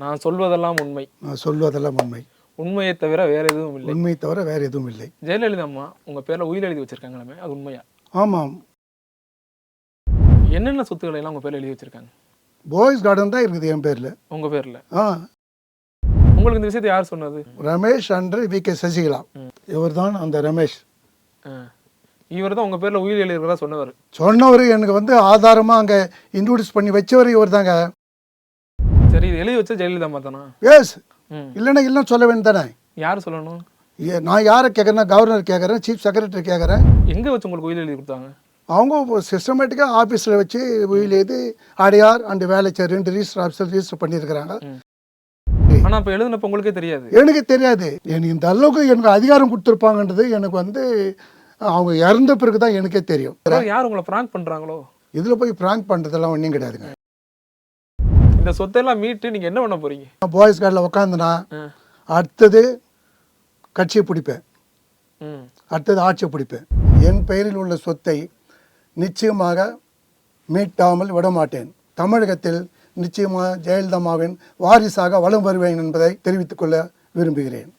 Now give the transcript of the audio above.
நான் சொல்வதெல்லாம் உண்மை. நான் சொல்வதெல்லாம் உண்மை. உண்மையை தவிர வேற எதுவும் இல்லை. உண்மையை தவிர வேற எதுவும் இல்லை. ஜெயலலிதா அம்மா உங்க பேர்ல உயில் எழுதி வச்சிருக்காங்களே, அது உண்மையா? ஆமாம். என்னென்ன சொத்துக்களை எல்லாம் உங்க பேர்ல எழுதி வச்சிருக்காங்க? பாய்ஸ் கார்டன் தான் இருக்குது என் பேர்ல. உங்க பேர்ல? உங்களுக்கு இந்த விஷயத்தை யார் சொன்னது? Ramesh and V K. சசிகலா. இவர்தான் அந்த ரமேஷ். இவர் தான் உங்க பேர்ல உயில் எழுதுறதா சொன்னவர். சொன்னவர் எனக்கு ஆதாரமா அங்க இன்ட்ரோடியூஸ் பண்ணி வச்சவர் இவர் தாங்க. சரி, இது எழுதி வச்ச ஜெயலலிதா அம்மா தானா? எஸ். இல்லைன்னா இல்லைன்னு சொல்ல வேண்டியது தானே. யார் சொல்லணும்? நான் யாரை கேட்குறேன்னா கவர்னர் கேட்குறேன், சீஃப் செக்ரட்டரி கேட்குறேன். எங்கே வச்சு உங்களுக்கு உயில் எழுதி கொடுத்தாங்க? அவங்க சிஸ்டமேட்டிக்காக ஆஃபீஸில் வச்சு உயில் எழுதி அடையார் அண்ட் வேலைச்சர் 2 ரிஜிஸ்டர் ஆஃபீஸில் ரிஜிஸ்டர் பண்ணியிருக்கிறாங்க. ஆனால் இப்போ எழுதுனப்போ உங்களுக்கே தெரியாது? எனக்கு தெரியாது. எனக்கு இந்த அளவுக்கு எனக்கு அதிகாரம் கொடுத்துருப்பாங்கன்றது எனக்கு அவங்க இறந்த பிறகு தான் எனக்கே தெரியும். யார் உங்களை பிராங்க் பண்ணுறாங்களோ? இதில் போய் பிராங்க் பண்ணுறதெல்லாம் ஒன்றும் கிடையாதுங்க. இந்த சொத்தையெல்லாம் மீட்டு நீங்கள் என்ன பண்ண போகிறீங்க? பாய்ஸ் கார்டில் உட்காந்துனா அடுத்தது கட்சியை பிடிப்பேன், அடுத்தது ஆட்சியை பிடிப்பேன். என் பெயரில் உள்ள சொத்தை நிச்சயமாக மீட்டாமல் விடமாட்டேன். தமிழகத்தில் நிச்சயமாக ஜெயலலிதாவின் வாரிசாக வலம் வருவேன் என்பதை தெரிவித்துக் கொள்ள விரும்புகிறேன்.